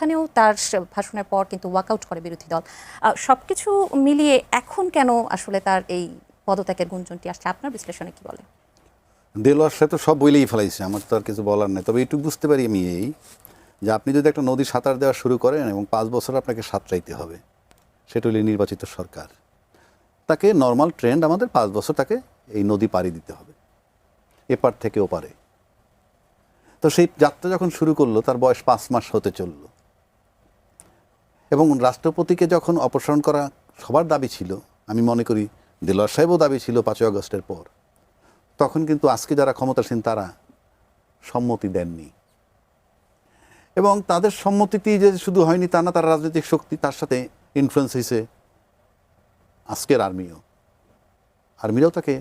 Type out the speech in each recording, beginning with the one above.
সেখানেও তার ভাষণের পর কিন্তু ওয়াকআউট করে বিরোধী দল। সবকিছু মিলিয়ে এখন কেন আসলে তার এই পদত্যাগের গুঞ্জনটি আসছে, আপনার বিশ্লেষণে কি বলে? দেলোয়ার সাহেব তো সব বইলেই ফেলাইছে, আমার তো আর কিছু বলার নেই। তবে এইটুকু বুঝতে পারি আমি এই, যে আপনি যদি একটা নদী সাঁতার দেওয়া শুরু করেন এবং 5 বছর আপনাকে সাঁতরাইতে হবে, সেটা হলে নির্বাচিত সরকার, তাকে নর্মাল ট্রেন্ড আমাদের 5 বছর তাকে এই নদী পাড়ি দিতে হবে, এপার থেকে ওপারে। তো সেই যাত্রা যখন শুরু করলো, তার বয়স 5 মাস হতে চলল, এবং রাষ্ট্রপতিকে যখন অপসারণ করা সবার দাবি ছিল, আমি মনে করি দেলোয়ার সাহেবও দাবি ছিল 5ই আগস্টের পর, তখন কিন্তু আজকে যারা ক্ষমতাসীন তারা সম্মতি দেননি। এবং তাদের সম্মতিতেই যে শুধু হয়নি তা না, তার রাজনৈতিক শক্তি, তার সাথে ইনফ্লুয়েন্স হয়েছে আজকের আর্মিরাও তাকে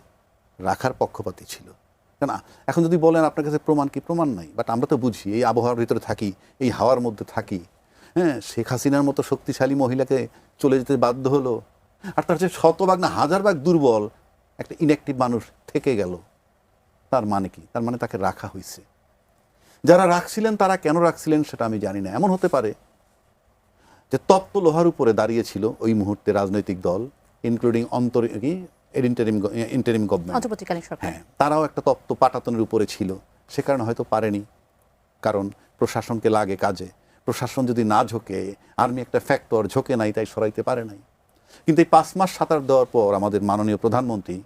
রাখার পক্ষপাতী ছিল। কেন এখন যদি বলেন আপনার কাছে প্রমাণ কি, প্রমাণ নাই, বাট আমরা তো বুঝি, এই আবহাওয়ার ভিতরে থাকি, এই হাওয়ার মধ্যে থাকি। হ্যাঁ, শেখ হাসিনার মতো শক্তিশালী মহিলাকে চলে যেতে বাধ্য হলো, আর তার যে শতভাগ না 1000 ভাগ দুর্বল একটা ইনঅ্যাক্টিভ মানুষ থেকে গেল। তার মানে কি? তার মানে তাকে রাখা হয়েছে। যারা রাখছিলেন তারা কেন রাখছিলেন সেটা আমি জানি না। এমন হতে পারে যে তপ্ত লোহার উপরে দাঁড়িয়েছিল ওই মুহূর্তে রাজনৈতিক দল, ইনক্লুডিং ইন্টারিম গভর্নমেন্ট, হ্যাঁ, তারাও একটা তপ্ত পাটাতনের উপরে ছিল। সে কারণে হয়তো পারেনি, কারণ প্রশাসনকে লাগে কাজে। প্রশাসন যদি না ঝোঁকে, আর্মি একটা ফ্যাক্টর ঝোঁকে নাই, তাই সরাইতে পারে নাই। কিন্তু এই 5 মাস সাঁতার দেওয়ার পর আমাদের মাননীয় প্রধানমন্ত্রী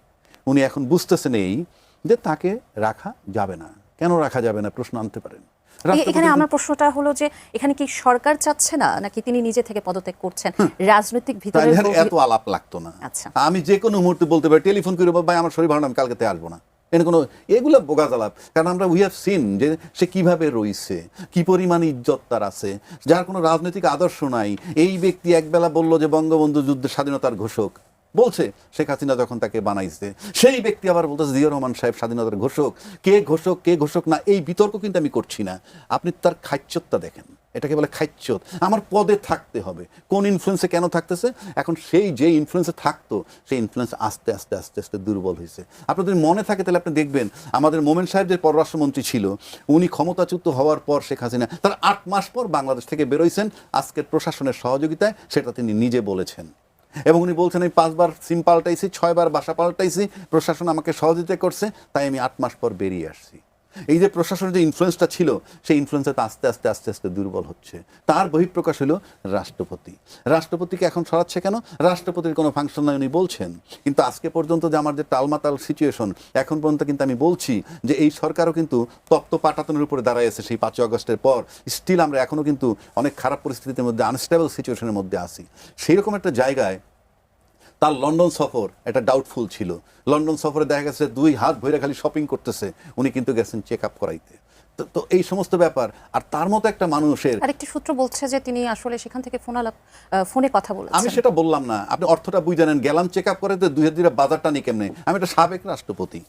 উনি এখন বুঝতেছেন এই যে তাকে রাখা যাবে না। কেন রাখা যাবে না প্রশ্ন আনতে পারেন। এখানে আমার প্রশ্নটা হলো যে এখানে কি সরকার চাচ্ছে না, নাকি তিনি নিজে থেকে পদত্যাগ করছেন? রাজনৈতিক ভিতরে এত আলাপ লাগতো না। আচ্ছা, আমি যে কোনো মুহূর্তে বলতে পারি, টেলিফোন করে ভাই আমার শরীর ভালো না, আমি কালকে আসবো না, এখানে কোনো এগুলো বোগাজ আলাপ। কারণ আমরা উই হ্যাভ সিন যে সে কিভাবে রইছে, কি পরিমাণ ইজ্জত তার আছে, যার কোনো রাজনৈতিক আদর্শ নাই। এই ব্যক্তি একবেলা বললো যে বঙ্গবন্ধু যুদ্ধের স্বাধীনতার ঘোষক, বলছে শেখ হাসিনা যখন তাকে বানাইছে, সেই ব্যক্তি আবার বলতেছে জিয়াউর রহমান সাহেব স্বাধীনতার ঘোষক। কে ঘোষক কে ঘোষক না, এই বিতর্ক কিন্তু আমি করছি না। আপনি তার খাইচ্যতটা দেখেন, এটাকে বলে খাইচ্যত। আমার পদে থাকতে হবে, কোন ইনফ্লুয়েন্সে কেন থাকতেছে? এখন সেই যে ইনফ্লুয়েন্সে থাকতো, সেই ইনফ্লুয়েন্স আস্তে আস্তে আস্তে আস্তে দুর্বল হয়েছে। আপনার যদি মনে থাকে তাহলে আপনি দেখবেন আমাদের মোমেন সাহেব যে পররাষ্ট্রমন্ত্রী ছিল, উনি ক্ষমতাচ্যুত হওয়ার পর শেখ হাসিনা তার 8 মাস পর বাংলাদেশ থেকে বেরোইছেন আজকের প্রশাসনের সহযোগিতায়, সেটা তিনি নিজে বলেছেন। এবং উনি বলছেন আমি 5 বার সিম পাল্টাইছি, 6 বার বাসা পাল্টাইছি, প্রশাসন আমাকে সহযোগিতা করছে, তাই আমি 8 মাস পর বেরিয়ে আসছি। এই যে প্রশাসনের যে ইনফ্লুয়েন্সটা ছিল, সেই ইনফ্লুয়েন্সটা আস্তে আস্তে আস্তে আস্তে দুর্বল হচ্ছে। তার বহিঃপ্রকাশ হলো রাষ্ট্রপতি। রাষ্ট্রপতিকে এখন সরাচ্ছে কেন? রাষ্ট্রপতির কোনো ফাংশন নাই উনি বলছেন। কিন্তু আজকে পর্যন্ত যে আমার যে টালমাতাল সিচুয়েশন, এখন পর্যন্ত কিন্তু আমি বলছি যে এই সরকারও কিন্তু তপ্ত পাটাতনের উপরে দাঁড়ায় আছে। সেই 5ই আগস্টের পর স্টিল আমরা এখনও কিন্তু অনেক খারাপ পরিস্থিতির মধ্যে, আনস্টেবল সিচুয়েশনের মধ্যে আছি। সেই রকম একটা জায়গায় তার লন্ডন সফর এটা ডাউটফুল ছিল। লন্ডন সফরে দেখা গেছে 2 হাত ভরে খালি শপিং করতেছে, উনি কিন্তু গেছেন চেক আপ করাইতে। তো এই সমস্ত ব্যাপার। আর তার মতো একটা মানুষের আরেকটি সূত্র বলছে যে তিনি আসলে সেখান থেকে ফোনে কথা বলেছেন। আমি সেটা বললাম না, আপনি অর্থটা বুঝে জানেন। গেলাম চেক আপ করে, তো 2 হাত দিয়ে বাজারটা নিয়ে কেমনে? আমি একটা সাবেক রাষ্ট্রপতি,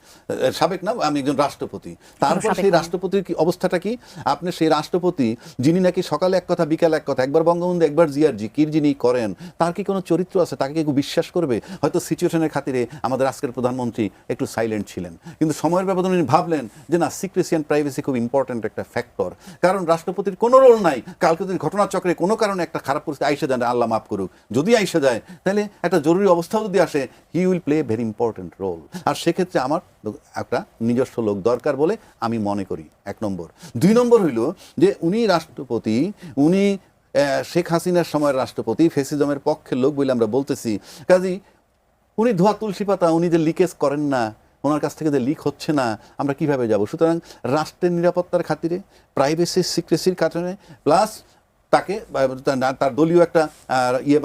সাবেক না, আমি একজন রাষ্ট্রপতি। তারপর সেই রাষ্ট্রপতির কি অবস্থাটা কি? আপনি সেই রাষ্ট্রপতি যিনি নাকি সকালে এক কথা বিকালে এক কথা, একবার বঙ্গবন্ধু একবার জিয়ারজি, কি যিনি করেন, তার কি কোনো চরিত্র আছে? তাকে কেউ বিশ্বাস করবে? হয়তো সিচুয়েশনের খাতিরে আমাদের আজকের প্রধানমন্ত্রী একটু সাইলেন্ট ছিলেন, কিন্তু সময়ের ব্যবধানে উনি ভাবলেন যে না, সিক্রেসি অ্যান্ড প্রাইভেসি খুব ইম্পর্টেন্ট একটা ফ্যাক্টর। কারণ রাষ্ট্রপতির কোনো রোল নাই। কালকে যদি ঘটনাচক্রে কোনো কারণে একটা খারাপ পরিস্থিতি আইসে যায়, আল্লাহ মাফ করুক, যদি আইসে যায়, তাহলে একটা জরুরি অবস্থাও যদি আসে, he will play very important role. আর সেক্ষেত্রে আমার একটা নিজস্ব লোক দরকার বলে আমি মনে করি, 1 নম্বর। 2 নম্বর হইল যে উনি রাষ্ট্রপতি, উনি শেখ হাসিনার সময়ের রাষ্ট্রপতি, ফেসিজমের পক্ষের লোক বলে আমরা বলতেছি। কাজেই উনি ধোয়া তুলসী পাতা, উনি যে লিকেজ করেন না, ওনার কাছ থেকে যে লিক হচ্ছে না, আমরা কিভাবে যাব? সুতরাং রাষ্ট্রের নিরাপত্তার খাতিরে, প্রাইভেসি সিক্রেসির কারণে, প্লাস তাকে তার দলীয় একটা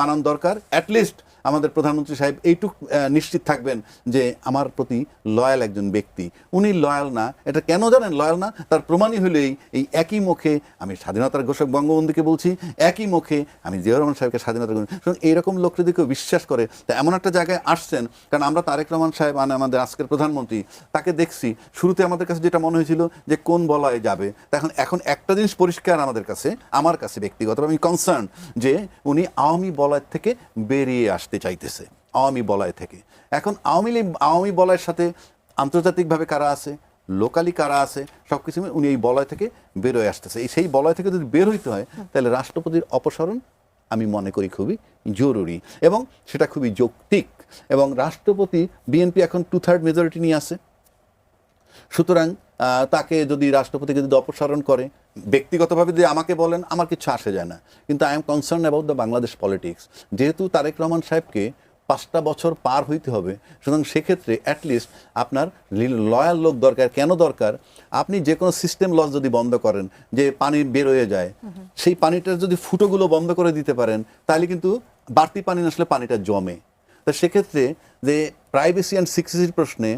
বানান দরকার। অ্যাটলিস্ট আমাদের প্রধানমন্ত্রী সাহেব এইটুক নিশ্চিত থাকবেন যে আমার প্রতি লয়াল একজন ব্যক্তি। উনি লয়াল না, এটা কেন জানেন লয়াল না? তার প্রমাণই হলেই এই একই মুখে আমি স্বাধীনতার ঘোষক বঙ্গবন্ধুকে বলছি, একই মুখে আমি জিয়াউর রহমান সাহেবকে স্বাধীনতার ঘোষক। এইরকম লোক যদি কেউ বিশ্বাস করে, তা এমন একটা জায়গায় আসছেন। কারণ আমরা তারেক রহমান সাহেব, মানে আমাদের আজকের প্রধানমন্ত্রী, তাকে দেখছি শুরুতে আমাদের কাছে যেটা মনে হয়েছিল যে কোন বলয়ে যাবে। তা এখন একটা জিনিস পরিষ্কার আমাদের কাছে, আমার কাছে ব্যক্তিগতভাবে আমি কনসার্ন যে উনি আওয়ামী বলয় থেকে বেরিয়ে আসতে চাইতেছে, আওয়ামী বলয় থেকে। এখন আওয়ামী বলয়ের সাথে আন্তর্জাতিকভাবে কারা আছে? লোকালি কারা আছে সব কিছু উনি এই বলয় থেকে বের হয়ে আসতেছে। সেই বলয় থেকে যদি বের হইতে হয় তাহলে রাষ্ট্রপতির অপসারণ আমি মনে করি খুবই জরুরি এবং সেটা খুবই যৌক্তিক। এবং রাষ্ট্রপতি, বিএনপি এখন 2/3 মেজরিটি নিয়ে আসে, সুতরাং তাকে যদি রাষ্ট্রপতিকে যদি অপসারণ করে, ব্যক্তিগতভাবে যদি আমাকে বলেন আমার কিছু আসে যায় না, কিন্তু I am concern about the Bangladesh politics. যেহেতু তারেক রহমান সাহেবকে 5টা বছর পার হইতে হবে, সুতরাং সেক্ষেত্রে অ্যাটলিস্ট আপনার লয়াল লোক দরকার। কেন দরকার? আপনি যে কোনো সিস্টেম লস যদি বন্ধ করেন, যে পানি বের হয়ে যায়, সেই পানিটার যদি ফুটোগুলো বন্ধ করে দিতে পারেন, তাহলে কিন্তু বাড়তি পানি না আসলে পানিটা জমে। তো সেক্ষেত্রে যে প্রাইভেসি অ্যান্ড সিকিউরিটির প্রশ্নে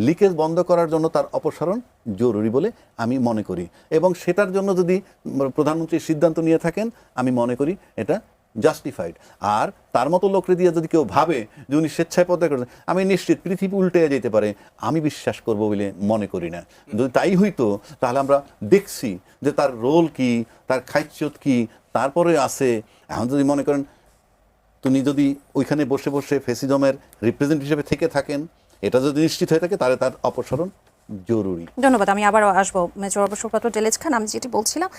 লিকেজ বন্ধ করার জন্য তার অপসারণ জরুরি বলে আমি মনে করি। এবং সেটার জন্য যদি প্রধানমন্ত্রী সিদ্ধান্ত নিয়ে থাকেন, আমি মনে করি এটা জাস্টিফাইড। আর তার মতো লোকরে দিয়ে যদি কেউ ভাবে যে উনি স্বেচ্ছায় পদত্যাগ করেন, আমি নিশ্চিত পৃথিবী উল্টে যেতে পারে, আমি বিশ্বাস করব বলে মনে করি না। যদি তাই হইতো তাহলে আমরা দেখছি যে তার রোল কি, তার খাইচ্যত কি, তারপরে আছে। এখন যদি মনে করেন তিনি যদি ওইখানে বসে বসে ফেসিজমের রিপ্রেজেন্ট হিসেবে থেকে থাকেন, এটা যদি নিশ্চিত হয়ে থাকে তাহলে তার অপসারণ জরুরি। ধন্যবাদ। আমি আবার আসবো মেজর অবসর পাত্র ডেলেজ খান। আমি যেটি বলছিলাম,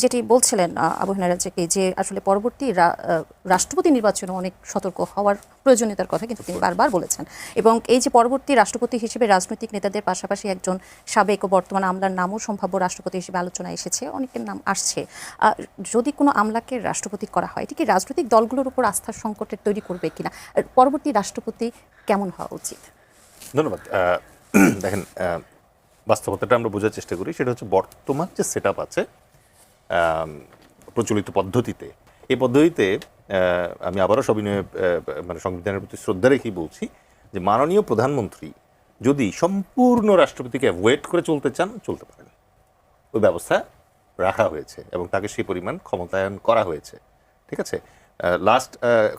যেটি বলছিলেন আবু হেনা রাজ্জাকি, যে আসলে পরবর্তী রাষ্ট্রপতি নির্বাচনে অনেক সতর্ক হওয়ার প্রয়োজনীয়তার কথা কিন্তু তিনি বারবার বলেছেন। এবং এই যে পরবর্তী রাষ্ট্রপতি হিসেবে রাজনৈতিক নেতাদের পাশাপাশি একজন সাবেক ও বর্তমান আমলার নামও সম্ভাব্য রাষ্ট্রপতি হিসেবে আলোচনায় এসেছে, অনেকের নাম আসছে। যদি কোনো আমলাকে রাষ্ট্রপতি করা হয়, এটি কি রাজনৈতিক দলগুলোর উপর আস্থার সংকটের তৈরি করবে কিনা? পরবর্তী রাষ্ট্রপতি কেমন হওয়া উচিত? ধন্যবাদ। দেখেন, বাস্তবতাটা আমরা বোঝার চেষ্টা করি। সেটা হচ্ছে বর্তমান যে সেট আপ আছে প্রচলিত পদ্ধতিতে, এই পদ্ধতিতে আমি আবারও সবিনয়ে মানে সংবিধানের প্রতি শ্রদ্ধা রেখেই বলছি যে মাননীয় প্রধানমন্ত্রী যদি সম্পূর্ণ রাষ্ট্রপতিকে অ্যাভয়েড করে চলতে চান, চলতে পারেন। ওই ব্যবস্থা রাখা হয়েছে এবং তাকে সেই পরিমাণ ক্ষমতায়ন করা হয়েছে। ঠিক আছে? লাস্ট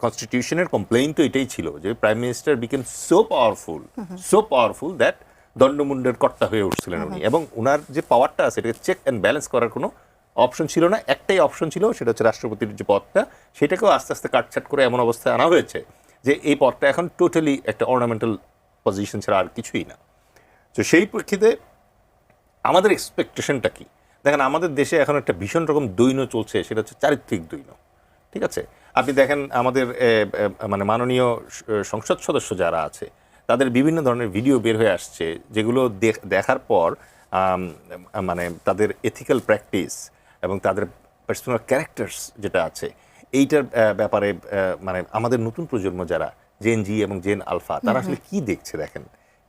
কনস্টিটিউশনের কমপ্লেইন তো এটাই ছিল যে prime minister became so powerful that দণ্ডমুণ্ডের কর্তা হয়ে উঠছিলেন উনি, এবং ওনার যে পাওয়ারটা আছে এটাকে চেক অ্যান্ড ব্যালেন্স করার কোনো অপশন ছিল না। একটাই অপশন ছিল, সেটা হচ্ছে রাষ্ট্রপতির যে পদটা, সেটাকেও আস্তে আস্তে কাটছাট করে এমন অবস্থায় আনা হয়েছে যে এই পদটা এখন টোটালি একটা অর্নামেন্টাল পজিশন ছাড়া আর কিছুই না। তো সেই প্রেক্ষিতে আমাদের এক্সপেকটেশনটা কি? দেখেন, আমাদের দেশে এখন একটা ভীষণ রকম দৈন্য চলছে, সেটা হচ্ছে চারিত্রিক দৈন্য। ঠিক আছে? আপনি দেখেন আমাদের মানে মাননীয় সংসদ সদস্য যারা আছে তাদের বিভিন্ন ধরনের ভিডিও বের হয়ে আসছে, যেগুলো দেখার পর মানে তাদের এথিক্যাল প্র্যাকটিস এবং তাদের পার্সোনাল ক্যারেক্টার্স যেটা আছে এইটার ব্যাপারে মানে আমাদের নতুন প্রজন্ম যারা জেন জি এবং জেন আলফা, তারা আসলে কি দেখছে দেখেন,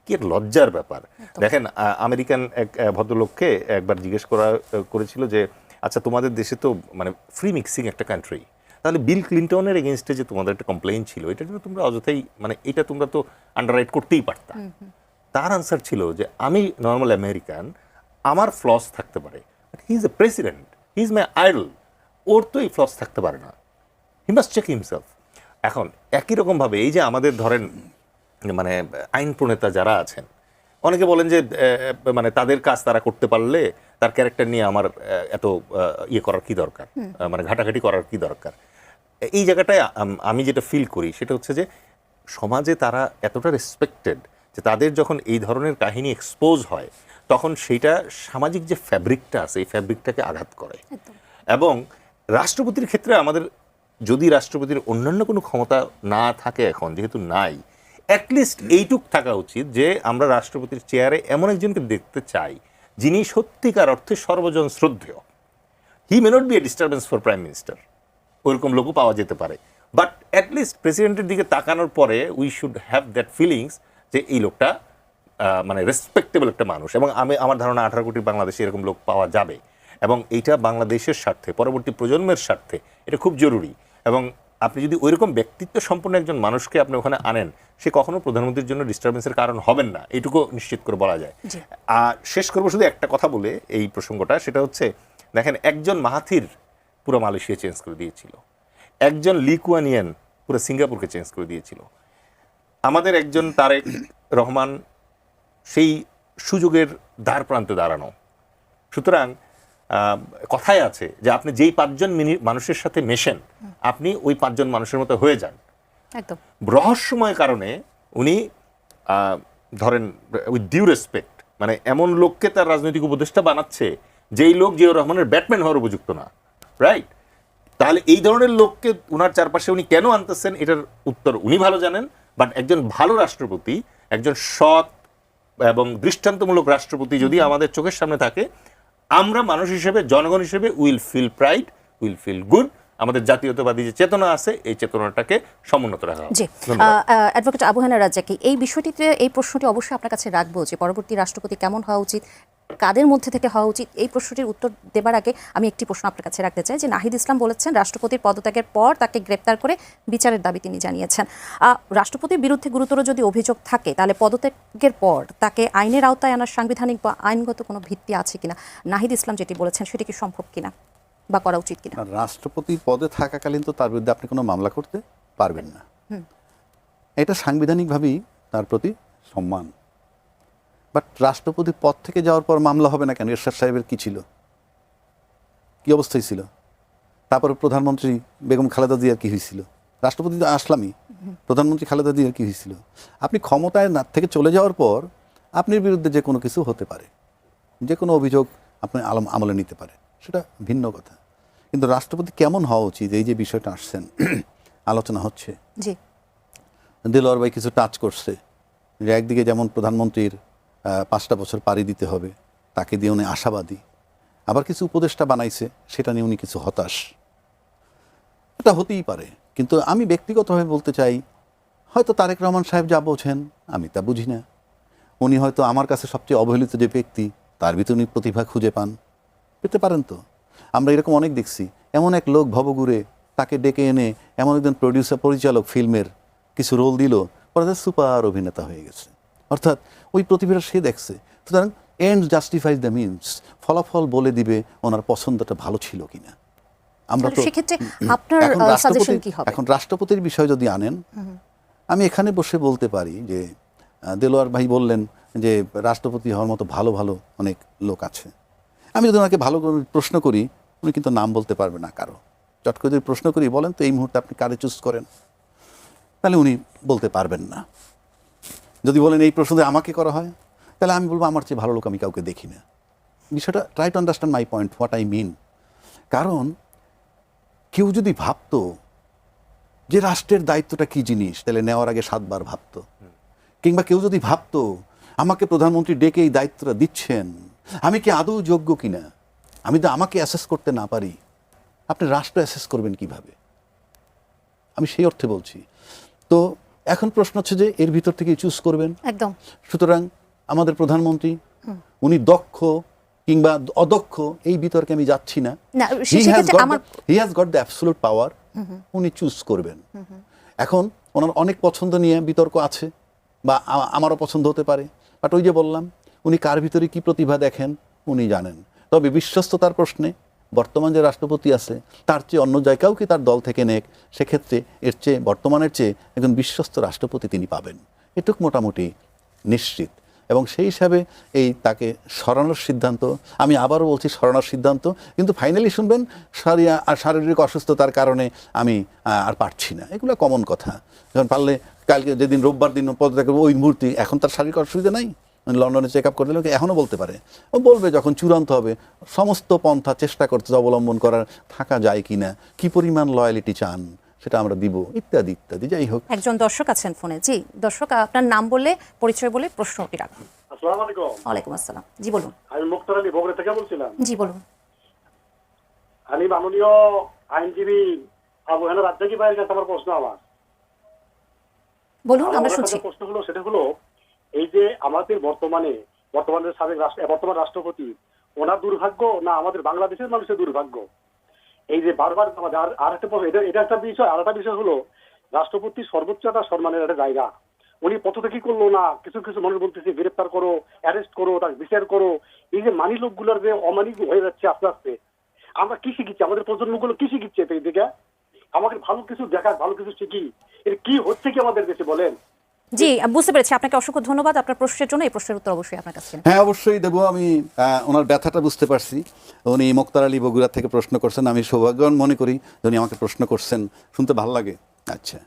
কি এক লজ্জার ব্যাপার। দেখেন, আমেরিকান এক ভদ্রলোককে একবার জিজ্ঞেস করেছিল যে আচ্ছা, তোমাদের দেশে তো মানে ফ্রি মিক্সিং একটা কান্ট্রি, তাহলে বিল ক্লিন্টনের এগেনস্টে যে তোমাদের একটা কমপ্লেইন ছিল, এটার জন্য তোমরা অযথাই মানে এটা তোমরা তো আন্ডাররাইট করতেই পারতা। তার আনসার ছিল যে আমি নর্মাল আমেরিকান, আমার ফ্লস থাকতে পারে, but he is a president, he is my idol, ওর তো এই ফ্লস থাকতে পারে না, হি মাস্ট চেক হিমসেলফ। এখন একই রকমভাবে এই যে আমাদের ধরেন মানে আইন প্রণেতা যারা আছেন, অনেকে বলেন যে মানে তাদের কাজ তারা করতে পারলে তার ক্যারেক্টার নিয়ে আমার এত ইয়ে করার কি দরকার, মানে ঘাটাঘাটি করার কি দরকার। এই জায়গাটায় আমি যেটা ফিল করি সেটা হচ্ছে যে সমাজে তারা এতটা রেসপেক্টেড যে তাদের যখন এই ধরনের কাহিনী এক্সপোজ হয় তখন সেইটা সামাজিক যে ফ্যাব্রিকটা আছে এই ফ্যাব্রিকটাকে আঘাত করে। এবং রাষ্ট্রপতির ক্ষেত্রে আমাদের যদি রাষ্ট্রপতির অন্যান্য কোনো ক্ষমতা না থাকে, এখন যেহেতু নাই, অ্যাটলিস্ট এইটুক থাকা উচিত যে আমরা রাষ্ট্রপতির চেয়ারে এমন একজনকে দেখতে চাই যিনি সত্যিকার অর্থে সর্বজন শ্রদ্ধেয়। He may not be a disturbance for prime minister, ওরকম লোকও পাওয়া যেতে পারে, বাট অ্যাটলিস্ট প্রেসিডেন্টের দিকে তাকানোর পরে we should have that feelings যে এই লোকটা মানে রেসপেক্টেবল একটা মানুষ। এবং আমার ধারণা 18 কোটি বাংলাদেশে এরকম লোক পাওয়া যাবে, এবং এইটা বাংলাদেশের স্বার্থে, পরবর্তী প্রজন্মের স্বার্থে এটা খুব জরুরি। এবং আপনি যদি ওইরকম ব্যক্তিত্ব সম্পন্ন একজন মানুষকে আপনি ওখানে আনেন, সে কখনো প্রধানমন্ত্রীর জন্য ডিস্টারবেন্সের কারণ হবেন না, এইটুকু নিশ্চিত করে বলা যায়। আর শেষ করবো শুধু একটা কথা বলে এই প্রসঙ্গটা, সেটা হচ্ছে দেখেন, একজন মাহাথির পুরো মালয়েশিয়া চেঞ্জ করে দিয়েছিল, একজন লি কুয়ান ইয়েন পুরো সিঙ্গাপুরকে চেঞ্জ করে দিয়েছিল, আমাদের একজন তারেক রহমান সেই সুযোগের দ্বার প্রান্তে দাঁড়ানো। সুতরাং কথায় আছে যে আপনি যেই 5 জন মানুষের সাথে মেশেন আপনি ওই 5 জন মানুষের মতো হয়ে যান। একদম রহস্যময় কারণে উনি ধরেন উইথ ডিউ রেসপেক্ট মানে এমন লোককে তার রাজনৈতিক উপদেষ্টা বানাচ্ছে যেই লোক জিয়াউর রহমানের ব্যাটম্যান হওয়ার উপযুক্ত না, রাইট? তাহলে এই ধরনের লোককে উনার চারপাশে উনি কেন আনতেছেন এটার উত্তর উনি ভালো জানেন। বাট একজন ভালো রাষ্ট্রপতি, একজন সৎ এবং দৃষ্টান্তমূলক রাষ্ট্রপতি যদি আমাদের চোখের সামনে থাকে, আমরা মানুষ হিসেবে, জনগণ হিসেবে will feel pride, will feel good. আমাদের জাতীয়তাবাদী যে চেতনা আছে এই চেতনাটাকে সমুন্নত রাখা হবে। জি, অ্যাডভোকেট আবু হেনা রাজ্জাকি, এই বিষয়টিতে এই প্রশ্নটি অবশ্যই আপনার কাছে রাখবো যে পরবর্তী রাষ্ট্রপতি কেমন হওয়া উচিত, কাদের মধ্যে থেকে হওয়া উচিত। এই প্রশ্নটির উত্তর দেবার আগে আমি একটি প্রশ্ন আপনার কাছে রাখতে চাই যে নাহিদ ইসলাম বলেছেন রাষ্ট্রপতির পদত্যাগের পর তাকে গ্রেপ্তার করে বিচারের দাবি তিনি জানিয়েছেন। রাষ্ট্রপতির বিরুদ্ধে গুরুতর যদি অভিযোগ থাকে তাহলে পদত্যাগের পর তাকে আইনের আওতায় আনার সাংবিধানিক বা আইনগত কোনো ভিত্তি আছে কিনা, নাহিদ ইসলাম যেটি বলেছেন সেটি কি সম্ভব কিনা বা করা উচিত কিনা? রাষ্ট্রপতি পদে থাকাকালীন তো তার বিরুদ্ধে আপনি কোনো মামলা করতে পারবেন না। এটা সাংবিধানিকভাবেই তার প্রতি সম্মান। বাট রাষ্ট্রপতির পদ থেকে যাওয়ার পর মামলা হবে না কেন? এরশাদ সাহেবের কি ছিল, কি অবস্থায় ছিল? তারপরে প্রধানমন্ত্রী বেগম খালেদা জিয়ার কি হয়েছিল? রাষ্ট্রপতি তো আসলামই, প্রধানমন্ত্রী খালেদা জিয়ার কি হয়েছিল? আপনি ক্ষমতায় না থেকে চলে যাওয়ার পর আপনার বিরুদ্ধে যে কোনো কিছু হতে পারে, যে কোনো অভিযোগ আপনি আমলে নিতে পারে, সেটা ভিন্ন কথা। কিন্তু রাষ্ট্রপতি কেমন হওয়া উচিত, এই যে বিষয়টা আসছেন আলোচনা হচ্ছে, জি, দেলোয়ার ভাই কিছু টাচ করছে যে একদিকে যেমন প্রধানমন্ত্রীর 5টা বছর পাড়ি দিতে হবে, তাকে দিয়ে উনি আশাবাদী, আবার কিছু উপদেষ্টা বানাইছে সেটা নিয়ে উনি কিছু হতাশ। এটা হতেই পারে, কিন্তু আমি ব্যক্তিগতভাবে বলতে চাই হয়তো তারেক রহমান সাহেব যা বোঝেন আমি তা বুঝি না। উনি হয়তো আমার কাছে সবচেয়ে অবহেলিত যে ব্যক্তি, তার ভিতরে উনি প্রতিভা খুঁজে পান, পেতে পারেন। তো আমরা এরকম অনেক দেখছি, এমন এক লোক ভবঘুরে, তাকে ডেকে এনে এমন একজন প্রডিউসার পরিচালক ফিল্মের কিছু রোল দিল, পরে সুপার অভিনেতা হয়ে গেছে। অর্থাৎ ওই প্রতিভাটা সে দেখছে। সুতরাং এন্ড জাস্টিফাইজ দ্য মিনস, ফলাফল বলে দিবে ওনার পছন্দটা ভালো ছিল কিনা। আমরা তো সেক্ষেত্রে আপনার সাজেশন কি হবে? এখন রাষ্ট্রপতির বিষয় যদি আনেন, আমি এখানে বসে বলতে পারি যে দেলোয়ার ভাই বললেন যে রাষ্ট্রপতি হওয়ার মতো ভালো ভালো অনেক লোক আছে। আমি যদি ওনাকে ভালো করে প্রশ্ন করি, উনি কিন্তু নাম বলতে পারবে না কারো। চট করে যদি প্রশ্ন করি, বলেন তো এই মুহূর্তে আপনি কারে চুজ করেন, তাহলে উনি বলতে পারবেন না। যদি বলেন এই প্রশ্ন আমাকে করা হয়, তাহলে আমি বলবো আমার চেয়ে ভালো লোক আমি কাউকে দেখি না। বিষয়টা try to understand my point, what I mean. কারণ কেউ যদি ভাবতো যে রাষ্ট্রের দায়িত্বটা কি জিনিস, তাহলে নেওয়ার আগে 7 বার ভাবতো। কিংবা কেউ যদি ভাবতো আমাকে প্রধানমন্ত্রী ডেকে এই দায়িত্বটা দিচ্ছেন, আমি কি আদৌ যোগ্য কিনা, আমি তো আমাকে অ্যাসেস করতে না পারি, আপনি রাষ্ট্র অ্যাসেস করবেন কিভাবে? আমি সেই অর্থে বলছি। তো এখন প্রশ্ন হচ্ছে যে এর ভিতর থেকে চুজ করবেন। একদম। সুতরাং আমাদের প্রধানমন্ত্রী উনি দক্ষ কিংবা অদক্ষ এই বিতর্কে আমি যাচ্ছি না। He has got the absolute পাওয়ার, উনি চুজ করবেন। এখন ওনার অনেক পছন্দ নিয়ে বিতর্ক আছে, বা আমারও পছন্দ হতে পারে। বাট ওই যে বললাম, উনি কার ভিতরে কি প্রতিভা দেখেন উনি জানেন। তবে বিশ্বস্ততার প্রশ্নে বর্তমান যে রাষ্ট্রপতি আছে তার চেয়ে অন্য জায়গাও কি তার দল থেকে নেক, সেক্ষেত্রে এর চেয়ে বর্তমানের চেয়ে একজন বিশ্বস্ত রাষ্ট্রপতি তিনি পাবেন, এটুক মোটামুটি নিশ্চিত। এবং সেই হিসাবে এই তাকে সরানোর সিদ্ধান্ত, আমি আবারও বলছি সরানোর সিদ্ধান্ত, কিন্তু ফাইনালি শুনবেন শারীরিক অসুস্থতার কারণে আমি আর পারছি না, এগুলো কমন কথা। যখন পারলে কালকে যেদিন রোববার দিন পদত্যাগ করবো ওই মুহূর্তে, এখন তার শারীরিক অসুবিধা নাই, লন্ডনে চেক আপ করতে এখনও বলতে পারে, ও বলবে যখন চূড়ান্ত হবে। সমস্ত পন্থা চেষ্টা করতে অবলম্বন করার থাকা যায় কিনা, কি পরিমাণ লয়ালিটি চান সেটা আমরা দিব, ইত্যাদি ইত্যাদি। যাই হোক, একজন দর্শক আছেন ফোনে। জি দর্শক, আপনার নাম বললে, পরিচয় বলে প্রশ্নটি রাখুন। আসসালামু আলাইকুম। ওয়ালাইকুম আসসালাম। জি বলুন। আমি মুক্তার আলী বগুড়া থেকে বলছিলাম। জি বলুন। আমি মাননীয় আইনজীবী আবু হেনা রাজ্জাকি ভাইয়ের কাছে আমার প্রশ্ন, বলুন, আমরা শুনছি। প্রশ্ন হলো, সেটা হলো এই যে আমাদের বর্তমানের বর্তমান রাষ্ট্রপতি, ওনার দুর্ভাগ্য না আমাদের বাংলাদেশের মানুষের দুর্ভাগ্য? এই যে বারবার আমাদের আর একটা এটা একটা বিষয়। আর একটা বিষয় হলো রাষ্ট্রপতি সর্বোচ্চ একটা সম্মানের একটা জায়গা, উনি পদত্যাগ কি করলো না, কিছু কিছু মানুষ বলতেছে গ্রেপ্তার করো, অ্যারেস্ট করো, তাকে বিচার করো। এই যে মানি লোকগুলোর যে অমানিক হয়ে যাচ্ছে আস্তে আস্তে, আমরা কি শিখছি, আমাদের প্রজন্মগুলো কি শিখছে এই দিকে? আমাদের ভালো কিছু দেখা, ভালো কিছু শিখি, এর কি হচ্ছে কি আমাদের দেশে বলেন? জি বুঝতে পেরেছি। আপনাকে অসংখ্য ধন্যবাদ আপনার প্রশ্নের জন্য। এই প্রশ্নের উত্তর অবশ্যই আপনার কাছে। হ্যাঁ অবশ্যই দেবো। আমি ওনার ব্যথাটা বুঝতে পারছি। উনি মুক্তার আলী বগুড়া থেকে প্রশ্ন করছেন, আমি সৌভাগ্যবান মনে করি উনি আমাকে প্রশ্ন করছেন, শুনতে ভালো লাগে। আচ্ছা,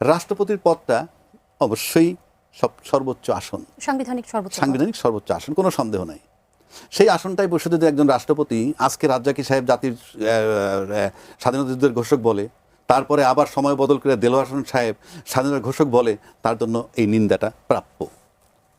রাষ্ট্রপতির পদটা অবশ্যই সর্বোচ্চ আসন, সাংবিধানিক সর্বোচ্চ পদ। সাংবিধানিক সর্বোচ্চ আসন, কোনো সন্দেহ নাই। সেই আসনটাই বসে যদি একজন রাষ্ট্রপতি আজকে রাজ্জাকি সাহেব জাতির স্বাধীনতা যুদ্ধের ঘোষক বলে, তারপরে আবার সময় বদল করে দেলোয়ার হোসেন সাহেব স্বাধীনতার ঘোষক বলে, তার জন্য এই নিন্দাটা প্রাপ্য।